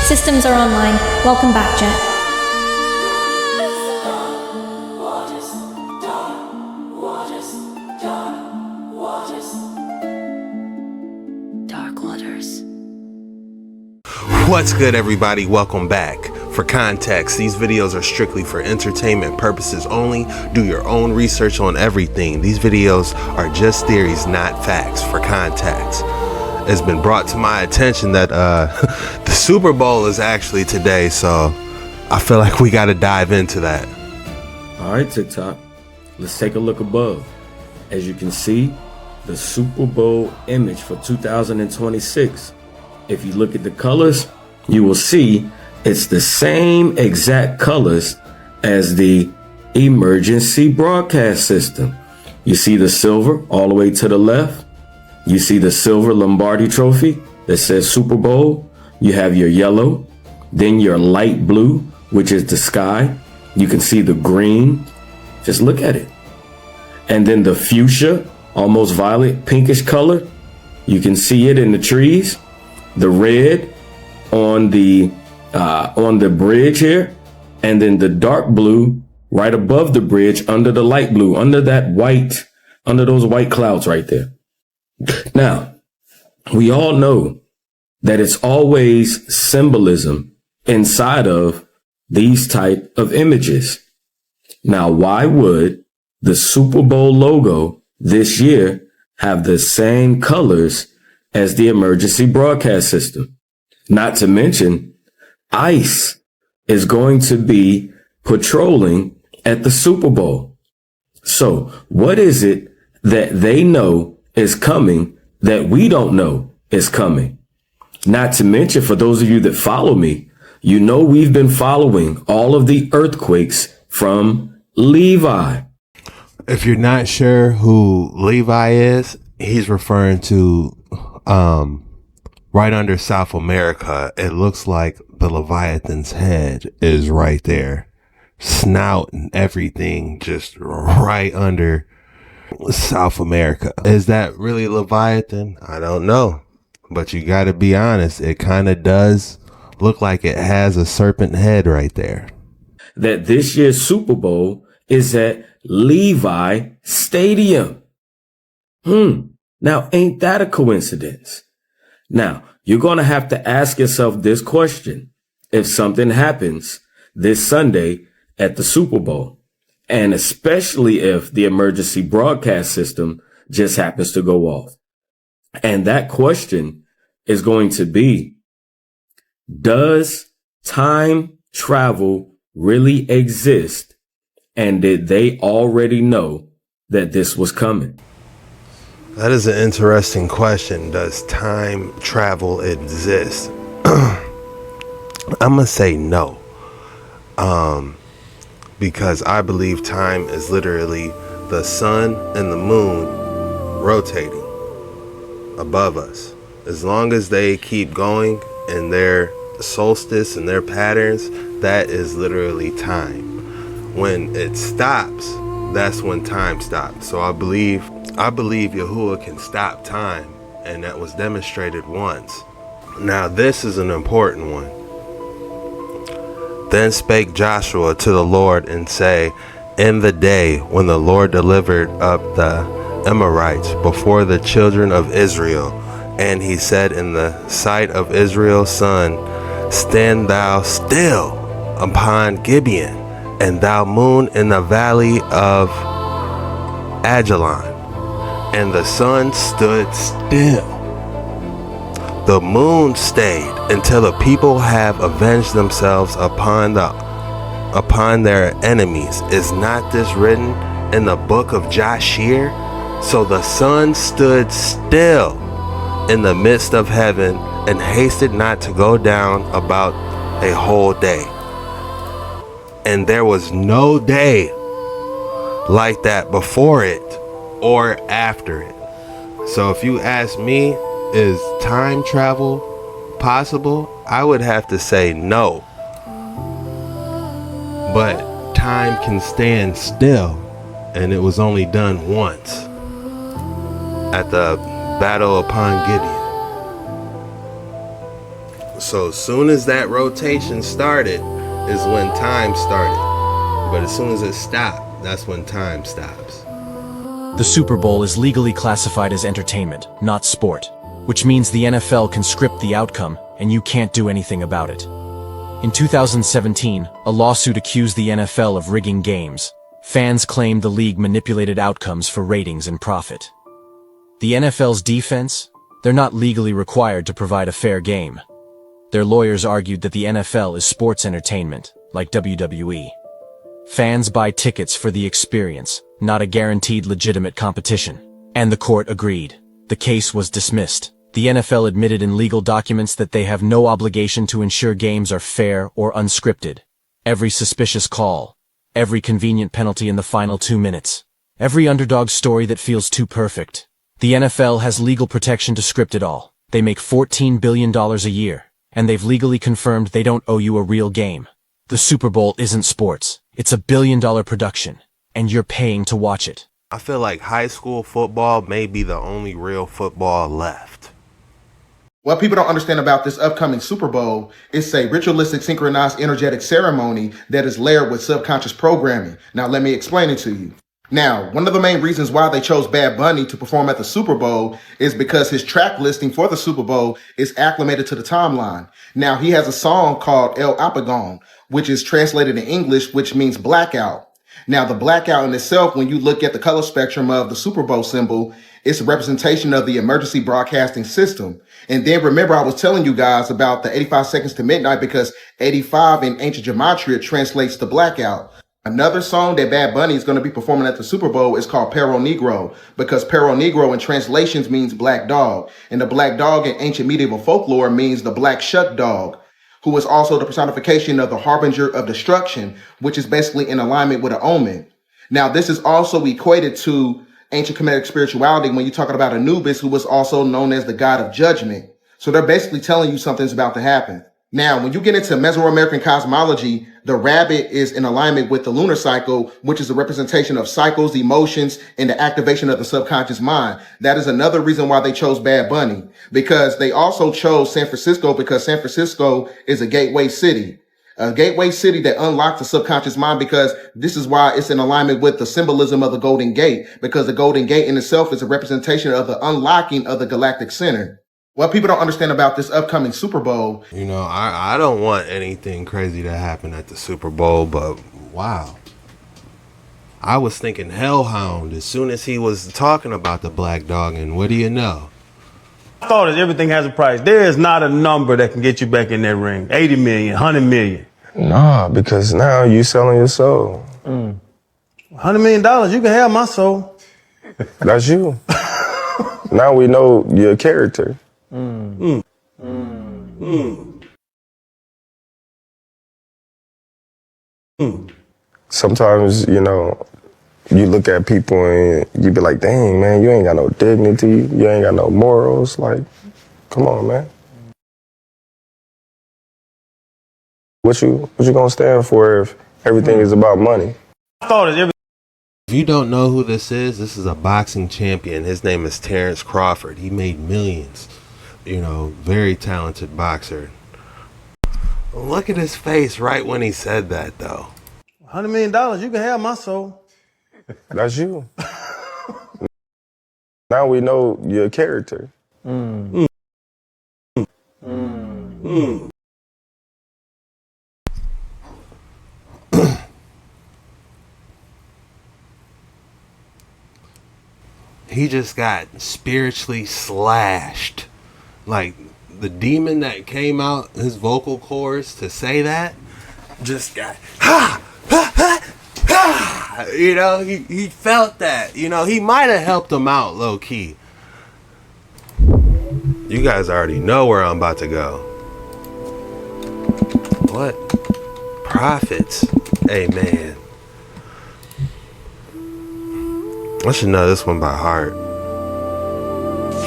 Systems are online. Welcome back, Jet. Dark waters. What's good, everybody? Welcome back. For context, these videos are strictly for entertainment purposes only. Do your own research on everything. These videos are just theories, not facts. For context, it's been brought to my attention that the Super Bowl is actually today, so I feel like we got to dive into that. All right, TikTok, let's take a look above. As you can see, the Super Bowl image for 2026. If you look at the colors, you will see it's the same exact colors as the emergency broadcast system. You see the silver all the way to the left. You see the silver Lombardi trophy that says Super Bowl. You have your yellow, then your light blue, which is the sky. You can see the green. Just look at it. And then the fuchsia, almost violet, pinkish color. You can see it in the trees. The red on the bridge here, and then the dark blue right above the bridge under the light blue, under those white clouds right there. Now, we all know that it's always symbolism inside of these type of images. Now, why would the Super Bowl logo this year have the same colors as the emergency broadcast system? Not to mention, ICE is going to be patrolling at the Super Bowl. So what is it that they know is coming that we don't know is coming? Not to mention, for those of you that follow me, you know we've been following all of the earthquakes from Levi. If you're not sure who Levi is, he's referring to right under South America. It looks like the Leviathan's head is right there, snout and everything just right under South America. Is that really Leviathan? I don't know, but you got to be honest, it kind of does look like it has a serpent head right there. That this year's Super Bowl is at Levi Stadium. Now, ain't that a coincidence? Now, you're going to have to ask yourself this question. If something happens this Sunday at the Super Bowl, and especially if the emergency broadcast system just happens to go off. And that question is going to be, does time travel really exist? And did they already know that this was coming? That is an interesting question. Does time travel exist? I'm going to say no. Because I believe time is literally the sun and the moon rotating above us. As long as they keep going in their solstice and their patterns, that is literally time. When it stops, that's when time stops. So I believe Yahuwah can stop time, and that was demonstrated once. Now this is an important one. Then spake Joshua to the Lord and say, in the day when the Lord delivered up the Amorites before the children of Israel, and he said in the sight of Israel's son, stand thou still upon Gibeon, and thou moon in the valley of Ajalon. And the sun stood still. The moon stayed until the people have avenged themselves upon their enemies. Is not this written in the book of Jashir? So the sun stood still in the midst of heaven and hasted not to go down about a whole day. And there was no day like that before it or after it. So if you ask me, is time travel possible? I would have to say no. But time can stand still, and it was only done once at the battle upon Gibeon. So soon as that rotation started is when time started. But as soon as it stopped, that's when time stops. The Super Bowl is legally classified as entertainment, not sport, which means the NFL can script the outcome and you can't do anything about it. In 2017, a lawsuit accused the NFL of rigging games. Fans claimed the league manipulated outcomes for ratings and profit. The NFL's defense? They're not legally required to provide a fair game. Their lawyers argued that the NFL is sports entertainment, like WWE. Fans buy tickets for the experience, not a guaranteed legitimate competition. And the court agreed. The case was dismissed. The NFL admitted in legal documents that they have no obligation to ensure games are fair or unscripted. Every suspicious call, every convenient penalty in the final 2 minutes, every underdog story that feels too perfect. The NFL has legal protection to script it all. They make $14 billion a year, and they've legally confirmed they don't owe you a real game. The Super Bowl isn't sports. It's a billion-dollar production, and you're paying to watch it. I feel like high school football may be the only real football left. What people don't understand about this upcoming Super Bowl is a ritualistic, synchronized, energetic ceremony that is layered with subconscious programming. Now, let me explain it to you. Now, one of the main reasons why they chose Bad Bunny to perform at the Super Bowl is because his track listing for the Super Bowl is acclimated to the timeline. Now, he has a song called El Apagón, which is translated in English, which means blackout. Now, the blackout in itself, when you look at the color spectrum of the Super Bowl symbol, it's a representation of the emergency broadcasting system. And then remember, I was telling you guys about the 85 seconds to midnight because 85 in ancient gematria translates to blackout. Another song that Bad Bunny is going to be performing at the Super Bowl is called Perro Negro, because Perro Negro in translations means black dog. And the black dog in ancient medieval folklore means the black shuck dog, who is also the personification of the harbinger of destruction, which is basically in alignment with an omen. Now, this is also equated to ancient Kemetic spirituality when you're talking about Anubis, who was also known as the god of judgment. So they're basically telling you something's about to happen. Now, when you get into Mesoamerican cosmology, the rabbit is in alignment with the lunar cycle, which is a representation of cycles, emotions, and the activation of the subconscious mind. That is another reason why they chose Bad Bunny, because they also chose San Francisco because San Francisco is a gateway city. A gateway city that unlocks the subconscious mind, because this is why it's in alignment with the symbolism of the Golden Gate, because the Golden Gate in itself is a representation of the unlocking of the galactic center. What people don't understand about this upcoming Super Bowl. You know, I don't want anything crazy to happen at the Super Bowl, but wow. I was thinking Hellhound as soon as he was talking about the black dog, and what do you know? I thought that everything has a price. There is not a number that can get you back in that ring. 80 million, 100 million. Nah, because now you selling your soul. $100 million, you can have my soul. That's you. Now we know your character. Sometimes, you know, you look at people and you be like, dang, man, you ain't got no dignity. You ain't got no morals. Like, come on, man. What you gonna stand for if everything is about money? I thought that If you don't know who this is a boxing champion. His name is Terrence Crawford. He made millions. You know, very talented boxer. Look at his face right when he said that, though. $100 million, you can have my soul. That's you. Now we know your character. He just got spiritually slashed. Like, the demon that came out his vocal cords to say that just got you know, he felt that. You know, he might have helped him out low key. You guys already know where I'm about to go. What? Prophets. Amen. I should know this one by heart.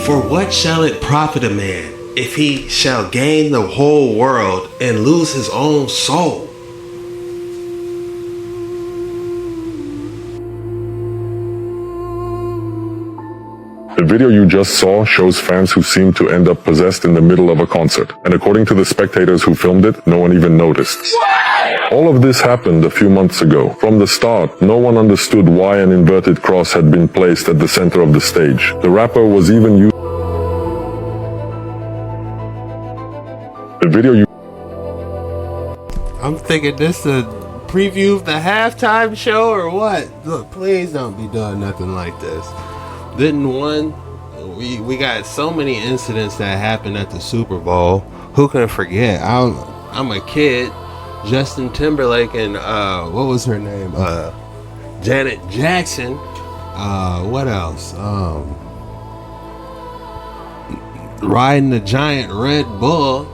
For what shall it profit a man if he shall gain the whole world and lose his own soul? The video you just saw shows fans who seem to end up possessed in the middle of a concert. And according to the spectators who filmed it, no one even noticed. All of this happened a few months ago. From the start, no one understood why an inverted cross had been placed at the center of the stage. The rapper was even used. The video you. I'm thinking this a preview of the halftime show or what? Look, please don't be doing nothing like this. We got so many incidents that happened at the Super Bowl. Who can forget? I'm a kid. Justin Timberlake and what was her name? Janet Jackson. What else? Riding the giant Red Bull.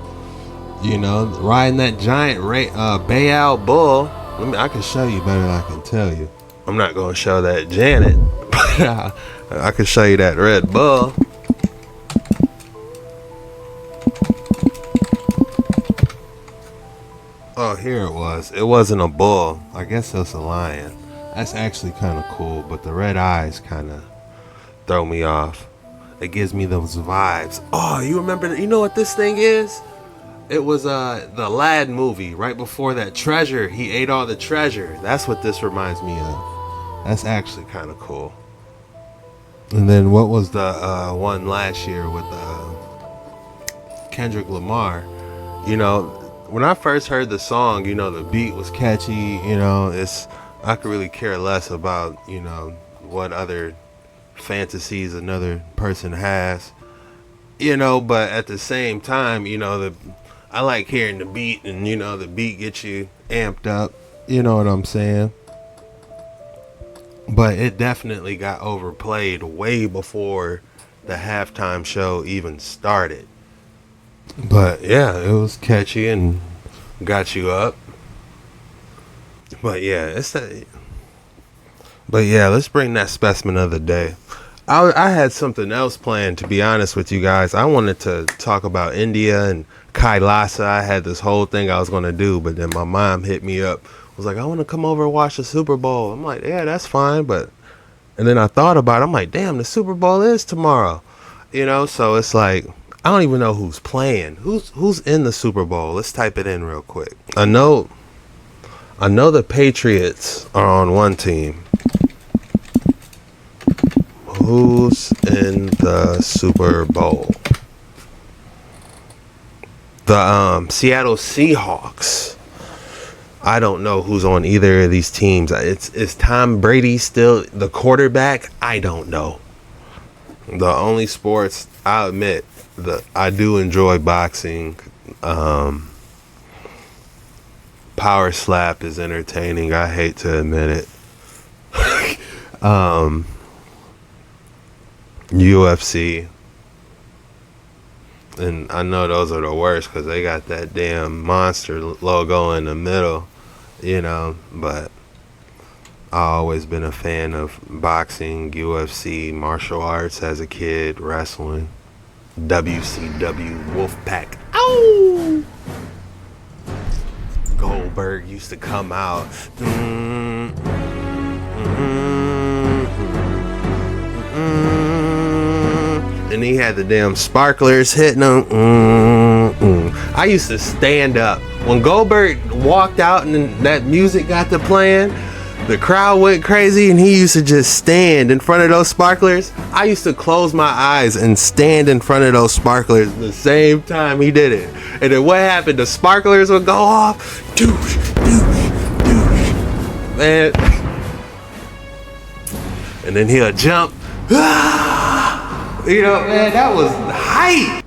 You know, riding that giant Bayal Bull. I can show you better than I can tell you. I'm not gonna show that Janet, but I can show you that Red Bull. Oh, here it was. It wasn't a bull. I guess that's a lion. That's actually kind of cool, but the red eyes kind of throw me off. It gives me those vibes. Oh, you remember? You know what this thing is? It was the Lad movie right before that. Treasure. He ate all the treasure. That's what this reminds me of. That's actually kind of cool. And then what was the one last year with Kendrick Lamar? You know, when I first heard the song, you know, the beat was catchy. You know, I could really care less about, you know, what other fantasies another person has. You know, but at the same time, you know, I like hearing the beat, and you know, the beat gets you amped up. You know what I'm saying? But it definitely got overplayed way before the halftime show even started. But yeah, it was catchy and got you up. But yeah, let's bring that specimen of the day. I had something else planned, to be honest with you guys. I wanted to talk about India and Kailasa. I had this whole thing I was going to do, but then my mom hit me up. Was like, I want to come over and watch the Super Bowl. I'm like, yeah, that's fine. And then I thought about it. I'm like, damn, the Super Bowl is tomorrow. You know, so it's like, I don't even know who's playing. Who's in the Super Bowl? Let's type it in real quick. I know the Patriots are on one team. Who's in the Super Bowl? The Seattle Seahawks. I don't know who's on either of these teams. Is Tom Brady still the quarterback? I don't know. The only sports, I'll admit, I do enjoy boxing. Power slap is entertaining. I hate to admit it. UFC. And I know those are the worst because they got that damn monster logo in the middle, you know. But I've always been a fan of boxing, UFC, martial arts as a kid, wrestling, WCW, Wolfpack. Ow! Goldberg used to come out. And he had the damn sparklers hitting him. I used to stand up. When Goldberg walked out and that music got to playing, the crowd went crazy and he used to just stand in front of those sparklers. I used to close my eyes and stand in front of those sparklers the same time he did it. And then what happened? The sparklers would go off. Doosh, doosh, doosh. Man. And then he'll jump. You know, man, that was hype.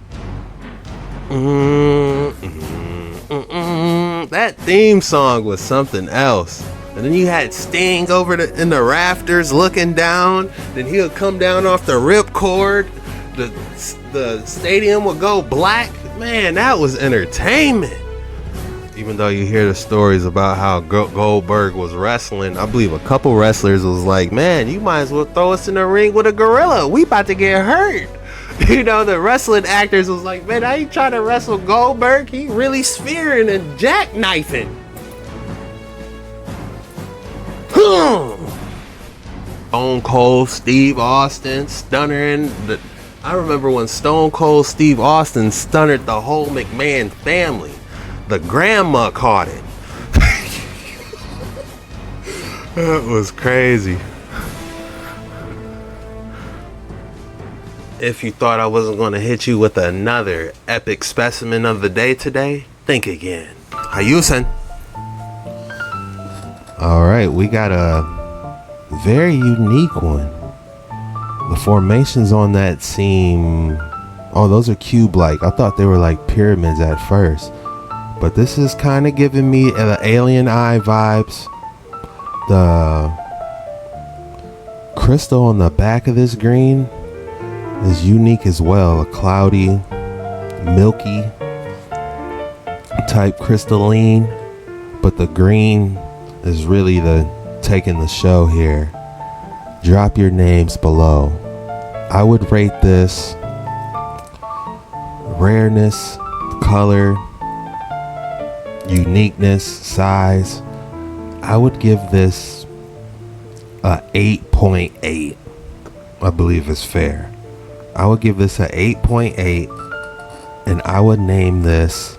That theme song was something else. And then you had Sting in the rafters looking down. Then he'll come down off the ripcord. The stadium would go black. Man, that was entertainment. Even though you hear the stories about how Goldberg was wrestling, I believe a couple wrestlers was like, man, you might as well throw us in the ring with a gorilla. We about to get hurt. You know, the wrestling actors was like, man, I ain't trying to wrestle Goldberg. He really spearing and jackknifing. Stone Cold Steve Austin stunnering the. I remember when Stone Cold Steve Austin stunnered the whole McMahon family. The grandma caught it. That was crazy. If you thought I wasn't going to hit you with another epic specimen of the day today, think again. Hayusen. Alright, we got a very unique one. The formations on that seem... Oh, those are cube-like. I thought they were like pyramids at first. But this is kind of giving me the alien eye vibes. The crystal on the back of this green is unique as well. A cloudy, milky type crystalline, but the green is really taking the show here. Drop your names below. I would rate this rareness, color, uniqueness, size. I would give this a 8.8. I believe is fair. I would give this a 8.8, and I would name this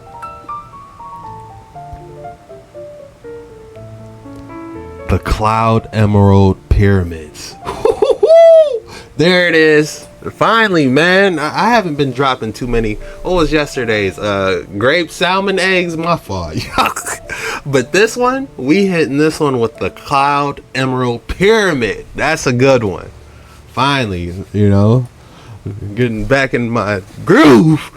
the Cloud Emerald Pyramids. There it is. Finally, man. I haven't been dropping too many. What was yesterday's? Grape salmon eggs? My fault. But this one, we hitting this one with the Cloud Emerald Pyramid. That's a good one. Finally, getting back in my groove.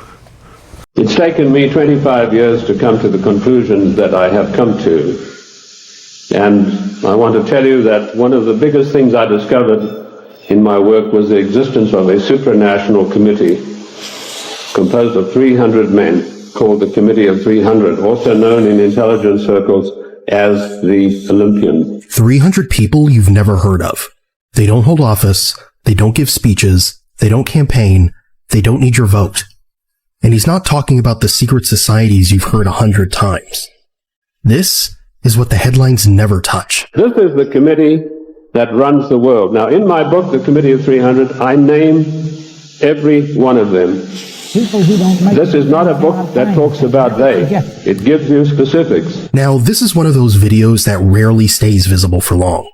It's taken me 25 years to come to the conclusions that I have come to. And I want to tell you that one of the biggest things I discovered in my work was the existence of a supranational committee composed of 300 men called the Committee of 300, also known in intelligence circles as the Olympian. 300 people you've never heard of. They don't hold office, they don't give speeches, they don't campaign, they don't need your vote. And he's not talking about the secret societies you've heard 100 times. This is what the headlines never touch. This is the committee that runs the world. Now, in my book, The Committee of 300, I name every one of them. This is not a book that talks about they. It gives you specifics. Now, this is one of those videos that rarely stays visible for long.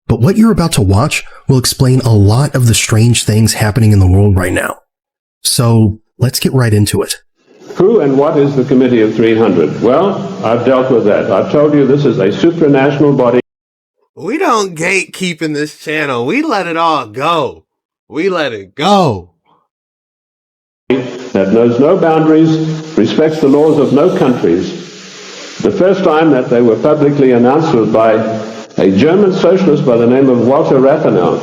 But what you're about to watch will explain a lot of the strange things happening in the world right now. So, let's get right into it. Who and what is the Committee of 300? Well, I've dealt with that. I've told you this is a supranational body. We don't gatekeep in this channel. We let it all go. We let it go. That knows no boundaries, respects the laws of no countries. The first time that they were publicly announced was by a German socialist by the name of Walter Rathenau.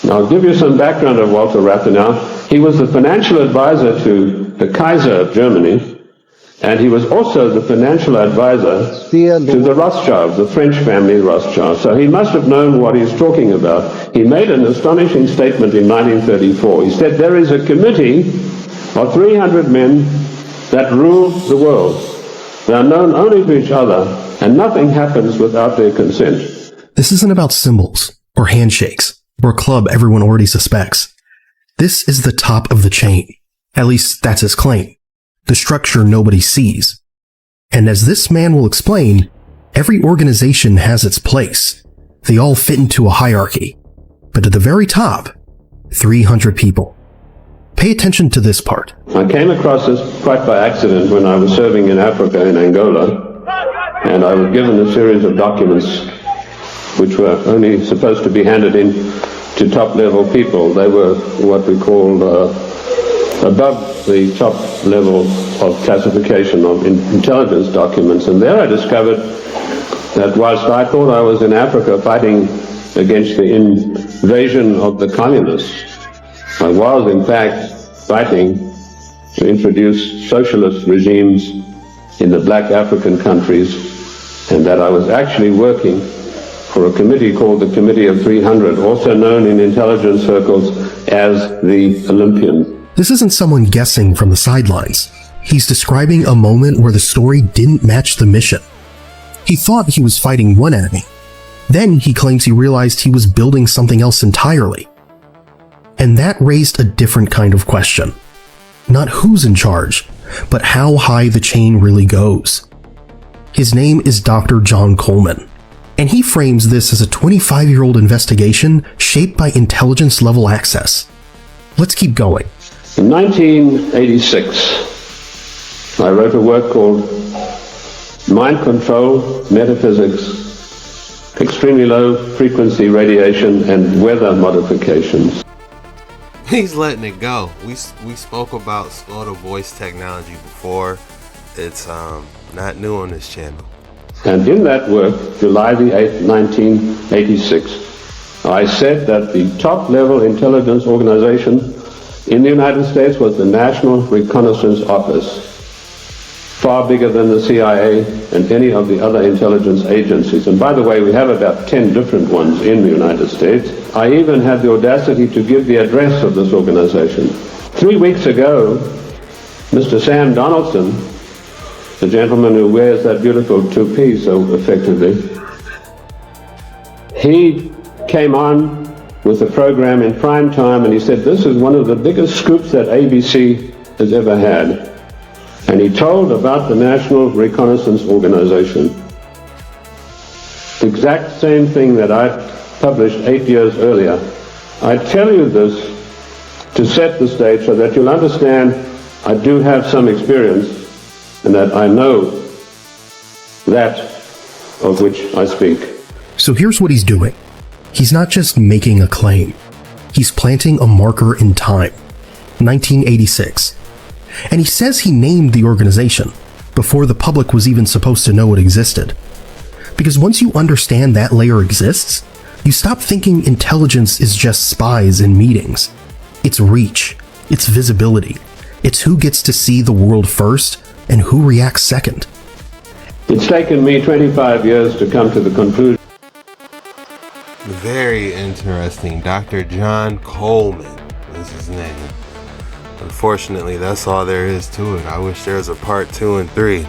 Now, I'll give you some background of Walter Rathenau. He was the financial advisor to the Kaiser of Germany, and he was also the financial advisor to the Rothschilds, the French family Rothschild. So he must have known what he's talking about. He made an astonishing statement in 1934. He said, there is a committee of 300 men that rule the world. They are known only to each other, and nothing happens without their consent. This isn't about symbols, or handshakes, or a club everyone already suspects. This is the top of the chain. At least that's his claim. The structure nobody sees. And as this man will explain, every organization has its place. They all fit into a hierarchy. But at the very top, 300 people. Pay attention to this part. I came across this quite by accident when I was serving in Africa, in Angola, and I was given a series of documents which were only supposed to be handed in to top-level people. They were what we call above the top level of classification of intelligence documents. And there I discovered that whilst I thought I was in Africa fighting against the invasion of the communists, I was in fact fighting to introduce socialist regimes in the black African countries, and that I was actually working for a committee called the Committee of 300, also known in intelligence circles as the Olympian. This isn't someone guessing from the sidelines. He's describing a moment where the story didn't match the mission. He thought he was fighting one enemy. Then he claims he realized he was building something else entirely. And that raised a different kind of question. Not who's in charge, but how high the chain really goes. His name is Dr. John Coleman, and he frames this as a 25-year-old investigation shaped by intelligence-level access. Let's keep going. In 1986, I wrote a work called Mind Control, Metaphysics, Extremely Low Frequency Radiation, and Weather Modifications. He's letting it go. We spoke about slow voice technology before. It's not new on this channel. And in that work, July the 8th, 1986, I said that the top-level intelligence organization in the United States was the National Reconnaissance Office, far bigger than the CIA and any of the other intelligence agencies. And by the way, we have about 10 different ones in the United States. I even had the audacity to give the address of this organization. 3 weeks ago, Mr. Sam Donaldson, the gentleman who wears that beautiful toupee so effectively, he came on with a program in prime time and he said, this is one of the biggest scoops that ABC has ever had. And he told about the National Reconnaissance Organization. The exact same thing that I published 8 years earlier. I tell you this to set the stage so that you'll understand I do have some experience and that I know that of which I speak. So here's what he's doing. He's not just making a claim. He's planting a marker in time. 1986. And he says he named the organization before the public was even supposed to know it existed. Because once you understand that layer exists, you stop thinking intelligence is just spies in meetings. It's reach. It's visibility. It's who gets to see the world first and who reacts second. It's taken me 25 years to come to the conclusion. Very interesting. Dr. John Coleman is his name. Unfortunately, that's all there is to it. I wish there was a part 2 and 3.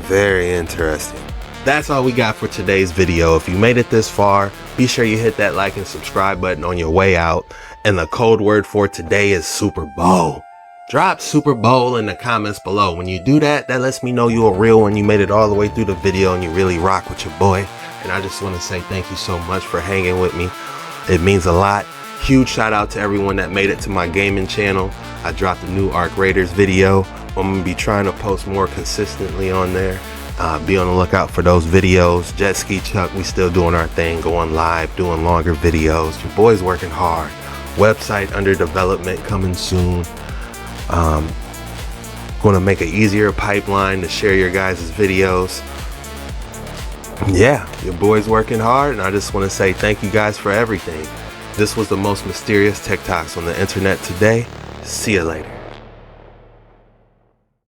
Very interesting. That's all we got for today's video. If you made it this far, be sure you hit that like and subscribe button on your way out. And the code word for today is Super Bowl. Drop Super Bowl in the comments below. When you do that, that lets me know you're a real one. You made it all the way through the video and you really rock with your boy. And I just want to say thank you so much for hanging with me. It means a lot. Huge shout out to everyone that made it to my gaming channel. I dropped a new Arc Raiders video. I'm going to be trying to post more consistently on there. Be on the lookout for those videos. Jet Ski Chuck, we still doing our thing, going live, doing longer videos. Your boy's working hard. Website under development, coming soon. Going to make an easier pipeline to share your guys' videos. Yeah, your boy's working hard, and I just want to say thank you guys for everything. This was the most mysterious TikToks on the internet today. See you later.